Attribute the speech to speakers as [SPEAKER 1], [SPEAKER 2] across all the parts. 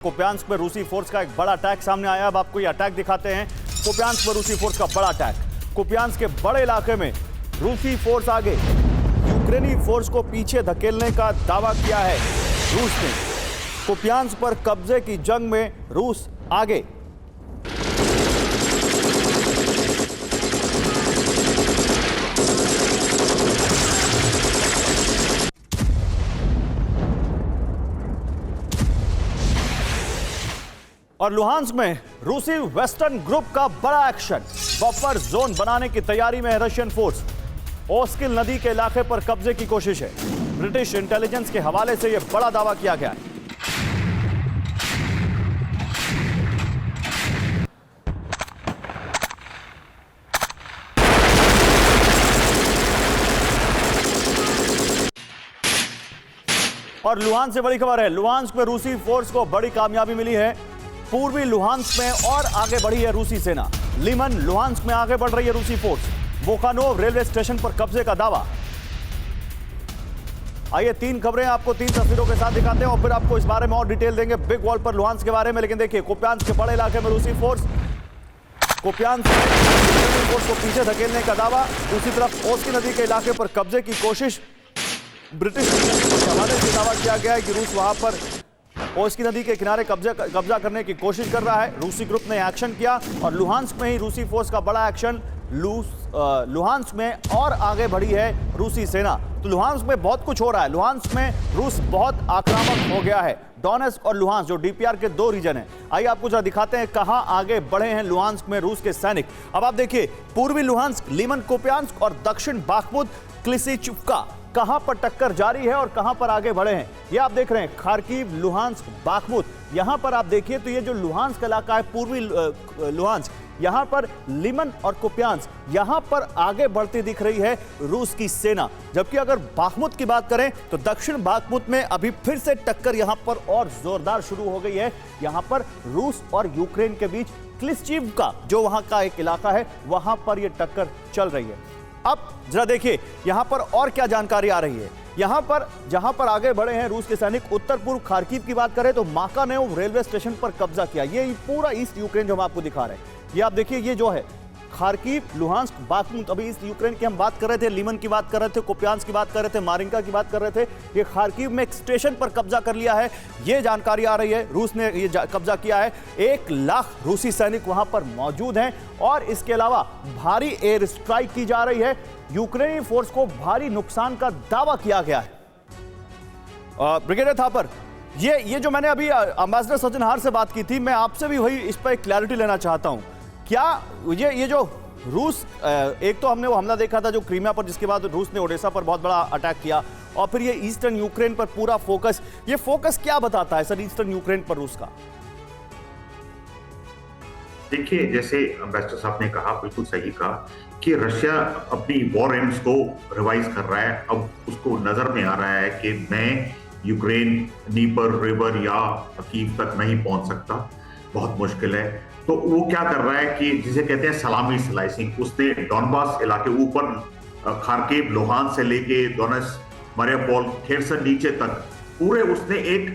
[SPEAKER 1] Kupiansk में रूसी force का एक बड़ा अटैक सामने आया। अब आपको ये अटैक दिखाते हैं। कुपियांस्क में रूसी फोर्स का बड़ा अटैक। कुपियांस्क के बड़े इलाके में रूसी फोर्स आगे, यूक्रेनी फोर्स को पीछे धकेलने का दावा किया है रूस ने। कुपियांस्क पर कब्जे की जंग में रूस आगे। और लुहांस्क में रूसी वेस्टर्न ग्रुप का बड़ा एक्शन। बफर जोन बनाने की तैयारी में है रशियन फोर्स। ओस्किल नदी के इलाके पर कब्जे की कोशिश है। ब्रिटिश इंटेलिजेंस के हवाले से यह बड़ा दावा किया गया है। और लुहांस्क से बड़ी खबर है। लुहांस्क में रूसी फोर्स को बड़ी कामयाबी मिली है। पूर्वी लुहांस्क में और आगे बढ़ी है रूसी सेना। लीमन लुहांस्क में आगे बढ़ रही है रूसी फोर्स। वोकानोव रेलवे स्टेशन पर कब्जे का दावा। आइए तीन खबरें आपको तीन तस्वीरों के साथ दिखाते हैं और फिर आपको इस बारे में और डिटेल देंगे बिग वॉल पर लुहांस्क के बारे में। लेकिन देखिए, कुपियांस्क के बड़े इलाके में रूसी फोर्स, कुपियांस्क फोर्स को पीछे धकेलने का दावा। दूसरी तरफ ओस्की नदी के इलाके पर कब्जे की कोशिश। ब्रिटिश के हवाले से दावा किया गया है कि रूस वहां पर ओस्की नदी के किनारे कब्जा करने की कोशिश कर रहा है। रूसी ग्रुप ने एक्शन किया और लुहांस्क में ही रूसी फोर्स का बड़ा एक्शन। लुहांस्क में और आगे बढ़ी है रूसी सेना। तो लुहांस्क में बहुत कुछ हो रहा है। लुहांस्क में रूस बहुत आक्रामक हो गया है। डोनेट्स्क और लुहांस्क जो डीपीआर के दो रीजन हैं। आइए आपको जरा दिखाते हैं कहां आगे बढ़े हैं लुहांस्क में रूस के सैनिक। अब आप देखिए, पूर्वी लुहांस्क, लीमन कुपियांस्क और दक्षिण बाखमुत क्लिसीचुवका कहां पर टक्कर जारी है और कहां पर आगे बढ़े हैं। ये आप देख रहे हैं खार्किव, लुहांस्क, बाखमुत। यहां पर आप देखिए तो ये जो लुहांस्क इलाका है, पूर्वी लुहांस्क, यहां पर लीमन और कुपियांस्क, यहां पर आगे बढ़ती दिख रही है रूस की सेना। जबकि अगर बाखमुत की बात करें तो दक्षिण बाखमुत में अभी फिर से टक्कर यहां पर और जोरदार शुरू हो गई है। यहां पर रूस और यूक्रेन के बीच क्लिसीचुवका जो वहां का एक इलाका है, वहां पर यह टक्कर चल रही है। अब जरा देखिए यहां पर और क्या जानकारी आ रही है। यहां पर जहां पर आगे बढ़े हैं रूस के सैनिक, उत्तर पूर्व खार्किव की बात करें तो माकानेव रेलवे स्टेशन पर कब्जा किया। ये पूरा ईस्ट यूक्रेन जो हम आपको दिखा रहे हैं, ये आप देखिए, ये जो है खार्किव, लुहांस्क, बाखमुत। अभी ईस्ट यूक्रेन की हम बात कर रहे थे, लीमन की बात कर रहे थे, कुपियांस्क की बात कर रहे थे, मारिंका की बात कर रहे थे। ये खार्किव में एक स्टेशन पर कब्जा कर लिया है, ये जानकारी आ रही है। रूस ने ये कब्जा किया है। 1 लाख रूसी सैनिक वहां पर मौजूद हैं और इसके अलावा भारी एयर स्ट्राइक की जा रही है। यूक्रेनी फोर्स को भारी नुकसान का दावा किया गया है। ब्रिगेडियर थापर, ये जो मैंने अभी एम्बेसडर सचिन हार से बात की थी, मैं आपसे भी वही इस पर क्लैरिटी लेना चाहता हूं। क्या ये जो रूस, एक तो हमने वो हमला देखा था जो क्रीमिया पर, जिसके बाद रूस ने ओडेसा पर बहुत बड़ा अटैक किया, और फिर ये ईस्टर्न यूक्रेन पर पूरा फोकस, ये फोकस क्या बताता है सर ईस्टर्न यूक्रेन पर रूस का?
[SPEAKER 2] देखिए, जैसे एम्बेसडर साहब ने कहा, बिल्कुल सही कहा कि रशिया अपनी वॉर एम्स को रिवाइज कर रहा है। अब उसको नजर में आ रहा है कि मैं यूक्रेन नीपर रिवर या कीव तक नहीं पहुंच सकता, बहुत मुश्किल है। तो वो क्या कर रहा है कि जिसे कहते हैं सलामी स्लाइसिंग, उसने डॉनबास इलाके ऊपर खार्किव, लुहांस्क से लेके डोनेट्स्क, मारिउपोल, खेरसन नीचे तक पूरे उसने एक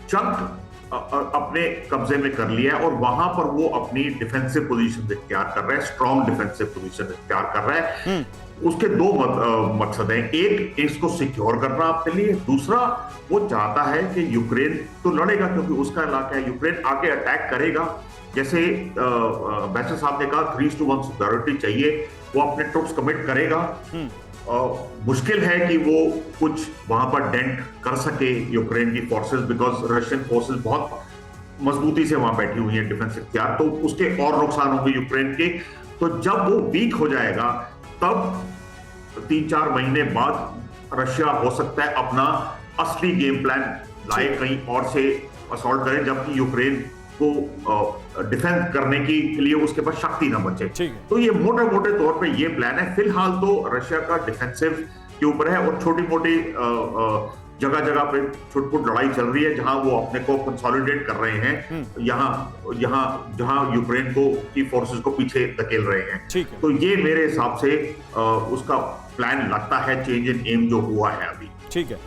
[SPEAKER 2] चंक अपने कब्जे में कर लिया है और वहां पर वो अपनी डिफेंसिव पोजीशन इख्तियार कर रहा है, स्ट्रॉन्ग डिफेंसिव पोजीशन इख्तियार कर रहा है। उसके दो मकसद हैं। एक, इसको सिक्योर करना अपने लिए। दूसरा, वो चाहता है कि यूक्रेन तो लड़ेगा क्योंकि उसका इलाका है, यूक्रेन आगे अटैक करेगा। जैसे बैचलर साहब ने कहा 3:1 सिक्योरिटी चाहिए, वो अपने ट्रुप्स कमिट करेगा। मुश्किल है कि वो कुछ वहां पर डेंट कर सके यूक्रेन की फोर्सेस, बिकॉज रशियन फोर्सेस बहुत मजबूती से वहां बैठी हुई हैं डिफेंस इख्तियार, तो उसके और नुकसान होंगे यूक्रेन के। तो जब वो वीक हो जाएगा तब 3-4 महीने बाद रशिया हो सकता है अपना असली गेम प्लान लाए, कहीं और से असॉल्ट करे, जबकि यूक्रेन को डिफेंस करने के लिए उसके पास शक्ति ना बचे। तो ये मोटे मोटे तौर पे ये प्लान है। फिलहाल तो रशिया का डिफेंसिव के ऊपर है और छोटी मोटी जगह जगह पे छुटपुट लड़ाई चल रही है जहां वो अपने को कंसोलिडेट कर रहे हैं, जहां यूक्रेन को की फोर्सेस को पीछे धकेल रहे हैं। तो ये मेरे हिसाब से उसका प्लान लगता है चेंज इन एम जो हुआ है अभी।
[SPEAKER 1] ठीक है।